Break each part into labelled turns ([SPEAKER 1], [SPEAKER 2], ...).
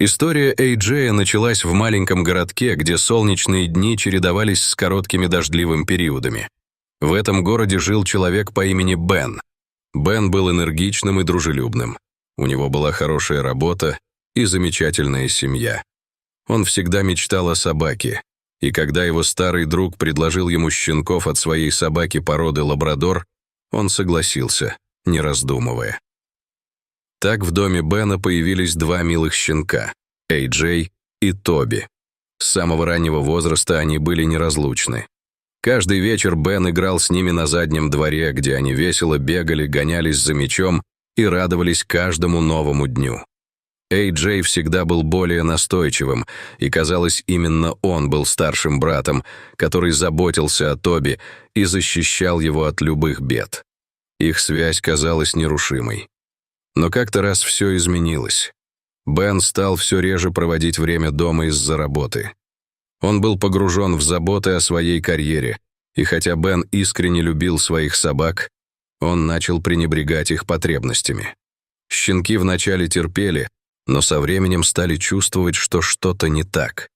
[SPEAKER 1] История Эй-Джея началась в маленьком городке, где солнечные дни чередовались с короткими дождливыми периодами. В этом городе жил человек по имени Бен. Бен был энергичным и дружелюбным. У него была хорошая работа и замечательная семья. Он всегда мечтал о собаке, и когда его старый друг предложил ему щенков от своей собаки породы лабрадор, он согласился, не раздумывая. Так в доме Бена появились два милых щенка – Эй-Джей и Тоби. С самого раннего возраста они были неразлучны. Каждый вечер Бен играл с ними на заднем дворе, где они весело бегали, гонялись за мячом и радовались каждому новому дню. Эй-Джей всегда был более настойчивым, и, казалось, именно он был старшим братом, который заботился о Тоби и защищал его от любых бед. Их связь казалась нерушимой. Но как-то раз все изменилось. Бен стал все реже проводить время дома из-за работы. Он был погружен в заботы о своей карьере, и хотя Бен искренне любил своих собак, он начал пренебрегать их потребностями. Щенки вначале терпели, но со временем стали чувствовать, что что-то не так.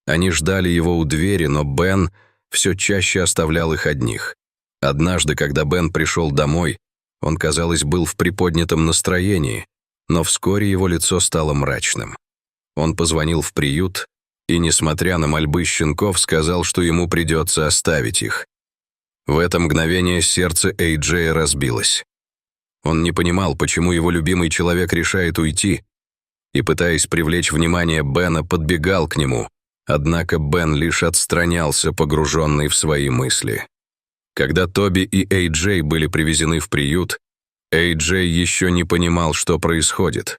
[SPEAKER 1] Они ждали его у двери, но Бен все чаще оставлял их одних. Однажды, когда Бен пришел домой, он, казалось, был в приподнятом настроении, но вскоре его лицо стало мрачным. Он позвонил в приют и, несмотря на мольбы щенков, сказал, что ему придется оставить их. В это мгновение сердце Эй-Джея разбилось. Он не понимал, почему его любимый человек решает уйти, и, пытаясь привлечь внимание Бена, подбегал к нему, однако Бен лишь отстранялся, погруженный в свои мысли. Когда Тоби и Эй-Джей были привезены в приют, Эй-Джей еще не понимал, что происходит.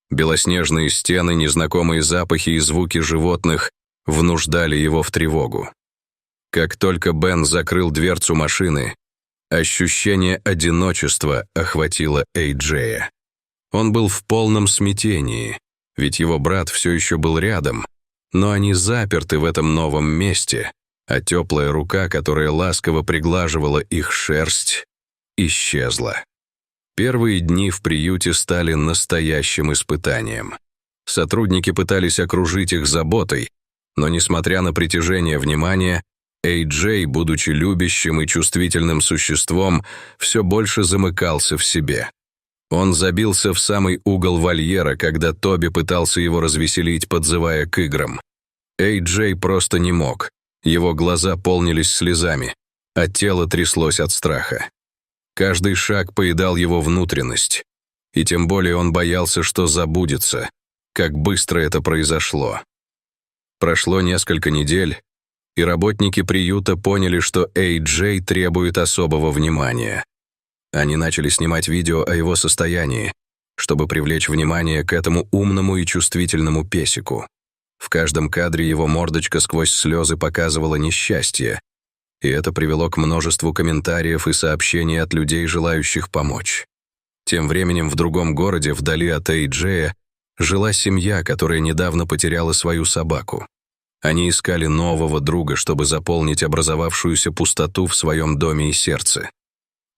[SPEAKER 1] Белоснежные стены, незнакомые запахи и звуки животных внуждали его в тревогу. Как только Бен закрыл дверцу машины, ощущение одиночества охватило Эй-Джея. Он был в полном смятении, ведь его брат все еще был рядом, но они заперты в этом новом месте, а теплая рука, которая ласково приглаживала их шерсть, исчезла. Первые дни в приюте стали настоящим испытанием. Сотрудники пытались окружить их заботой, но, несмотря на притяжение внимания, Эй-Джей, будучи любящим и чувствительным существом, все больше замыкался в себе. Он забился в самый угол вольера, когда Тоби пытался его развеселить, подзывая к играм. Эй-Джей просто не мог. Его глаза полнились слезами, а тело тряслось от страха. Каждый шаг поедал его внутренность, и тем более он боялся, что забудется, как быстро это произошло. Прошло несколько недель, и работники приюта поняли, что Эй-Джей требует особого внимания. Они начали снимать видео о его состоянии, чтобы привлечь внимание к этому умному и чувствительному песику. В каждом кадре его мордочка сквозь слезы показывала несчастье, и это привело к множеству комментариев и сообщений от людей, желающих помочь. Тем временем в другом городе, вдали от Эй-Джея, жила семья, которая недавно потеряла свою собаку. Они искали нового друга, чтобы заполнить образовавшуюся пустоту в своем доме и сердце.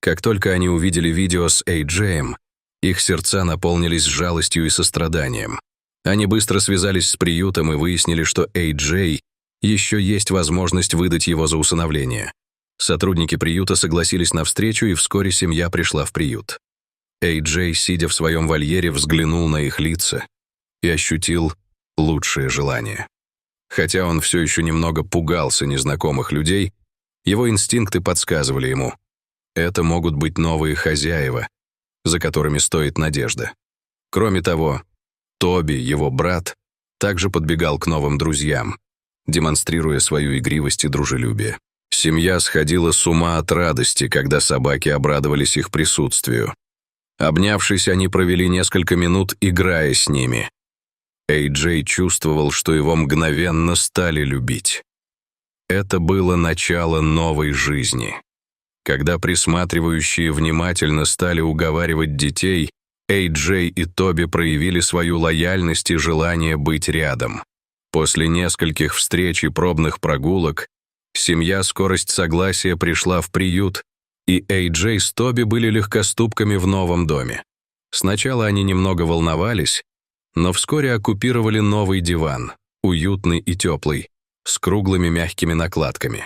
[SPEAKER 1] Как только они увидели видео с Эй-Джеем, их сердца наполнились жалостью и состраданием. Они быстро связались с приютом и выяснили, что Эй-Джей еще есть возможность выдать его за усыновление. Сотрудники приюта согласились на встречу, и вскоре семья пришла в приют. Эй-Джей, сидя в своем вольере, взглянул на их лица и ощутил лучшее желание. Хотя он все еще немного пугался незнакомых людей, его инстинкты подсказывали ему: это могут быть новые хозяева, за которыми стоит надежда. Кроме того, Тоби, его брат, также подбегал к новым друзьям, демонстрируя свою игривость и дружелюбие. Семья сходила с ума от радости, когда собаки обрадовались их присутствию. Обнявшись, они провели несколько минут, играя с ними. Эй-Джей чувствовал, что его мгновенно стали любить. Это было начало новой жизни. Когда присматривающие внимательно стали уговаривать детей, Эй-Джей и Тоби проявили свою лояльность и желание быть рядом. После нескольких встреч и пробных прогулок семья «Скорость согласия» пришла в приют, и Эй-Джей с Тоби были легкоступками в новом доме. Сначала они немного волновались, Но вскоре оккупировали новый диван, уютный и теплый, с круглыми мягкими накладками.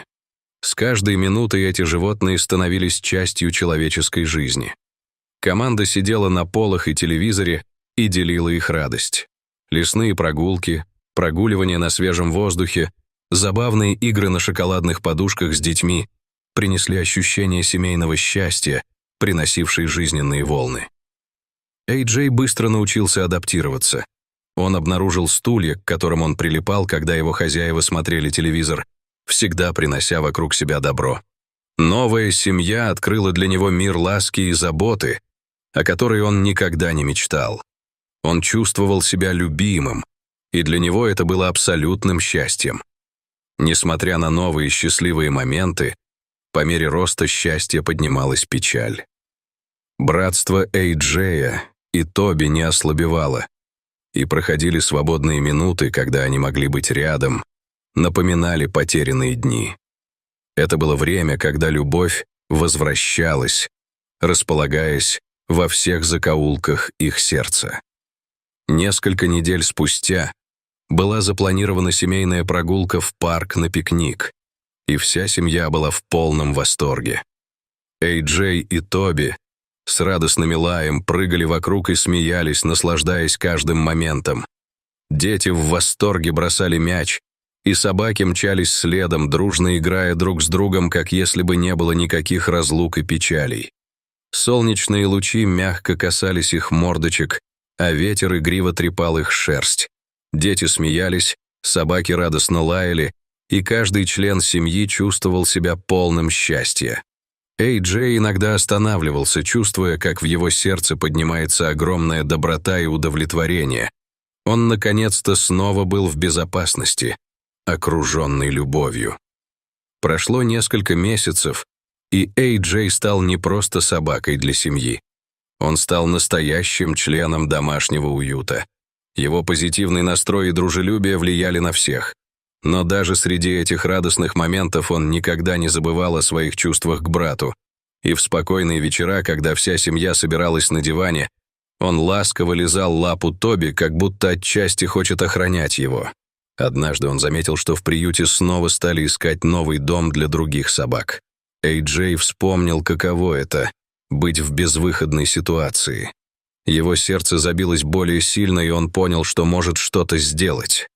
[SPEAKER 1] С каждой минутой эти животные становились частью человеческой жизни. Команда сидела на полах и телевизоре и делила их радость. Лесные прогулки, прогуливания на свежем воздухе, забавные игры на шоколадных подушках с детьми принесли ощущение семейного счастья, приносившие жизненные волны. Эй-Джей быстро научился адаптироваться. Он обнаружил стулья, к которым он прилипал, когда его хозяева смотрели телевизор, всегда принося вокруг себя добро. Новая семья открыла для него мир ласки и заботы, о которой он никогда не мечтал. Он чувствовал себя любимым, и для него это было абсолютным счастьем. Несмотря на новые счастливые моменты, по мере роста счастья поднималась печаль. Братство Эй-Джея и Тоби не ослабевало, и проходили свободные минуты, когда они могли быть рядом, напоминали потерянные дни. Это было время, когда любовь возвращалась, располагаясь во всех закоулках их сердца. Несколько недель спустя была запланирована семейная прогулка в парк на пикник, и вся семья была в полном восторге. Эй-Джей и Тоби с радостным лаем прыгали вокруг и смеялись, наслаждаясь каждым моментом. Дети в восторге бросали мяч, и собаки мчались следом, дружно играя друг с другом, как если бы не было никаких разлук и печалей. Солнечные лучи мягко касались их мордочек, а ветер игриво трепал их шерсть. Дети смеялись, собаки радостно лаяли, и каждый член семьи чувствовал себя полным счастья. Эй-Джей иногда останавливался, чувствуя, как в его сердце поднимается огромная доброта и удовлетворение. Он наконец-то снова был в безопасности, окруженный любовью. Прошло несколько месяцев, и Эй-Джей стал не просто собакой для семьи. Он стал настоящим членом домашнего уюта. Его позитивный настрой и дружелюбие влияли на всех. Но даже среди этих радостных моментов он никогда не забывал о своих чувствах к брату. И в спокойные вечера, когда вся семья собиралась на диване, он ласково лизал лапу Тоби, как будто отчасти хочет охранять его. Однажды он заметил, что в приюте снова стали искать новый дом для других собак. Эй-Джей вспомнил, каково это — быть в безвыходной ситуации. Его сердце забилось более сильно, и он понял, что может что-то сделать.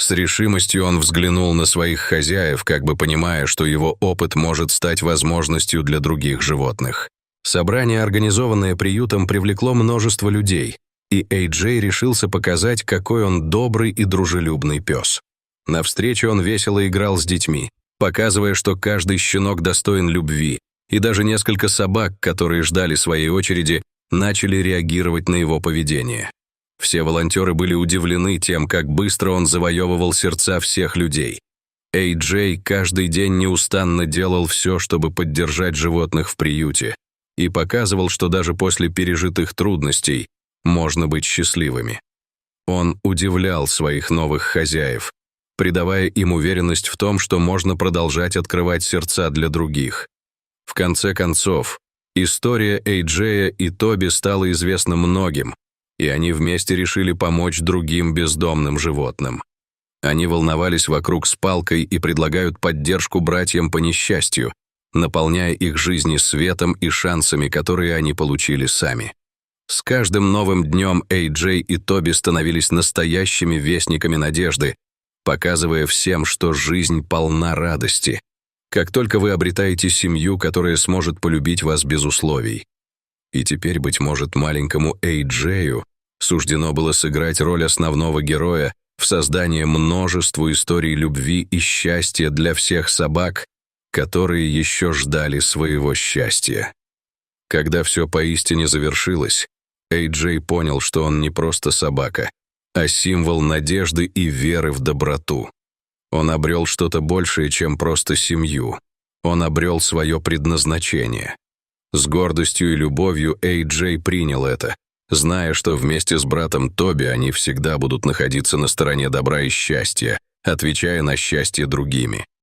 [SPEAKER 1] С решимостью он взглянул на своих хозяев, как бы понимая, что его опыт может стать возможностью для других животных. Собрание, организованное приютом, привлекло множество людей, и Эй-Джей решился показать, какой он добрый и дружелюбный пес. На встрече он весело играл с детьми, показывая, что каждый щенок достоин любви, и даже несколько собак, которые ждали своей очереди, начали реагировать на его поведение. Все волонтеры были удивлены тем, как быстро он завоевывал сердца всех людей. Эй-Джей каждый день неустанно делал все, чтобы поддержать животных в приюте, и показывал, что даже после пережитых трудностей можно быть счастливыми. Он удивлял своих новых хозяев, придавая им уверенность в том, что можно продолжать открывать сердца для других. В конце концов, история Эй-Джея и Тоби стала известна многим, и они вместе решили помочь другим бездомным животным. Они волновались вокруг с палкой и предлагают поддержку братьям по несчастью, наполняя их жизни светом и шансами, которые они получили сами. С каждым новым днем Эй-Джей и Тоби становились настоящими вестниками надежды, показывая всем, что жизнь полна радости, как только вы обретаете семью, которая сможет полюбить вас без условий. И теперь, быть может, маленькому Эй-Джею суждено было сыграть роль основного героя в создании множества историй любви и счастья для всех собак, которые еще ждали своего счастья. Когда все поистине завершилось, Эй-Джей понял, что он не просто собака, а символ надежды и веры в доброту. Он обрел что-то большее, чем просто семью. Он обрел свое предназначение. С гордостью и любовью Эй-Джей принял это, зная, что вместе с братом Тоби они всегда будут находиться на стороне добра и счастья, отвечая на счастье другими.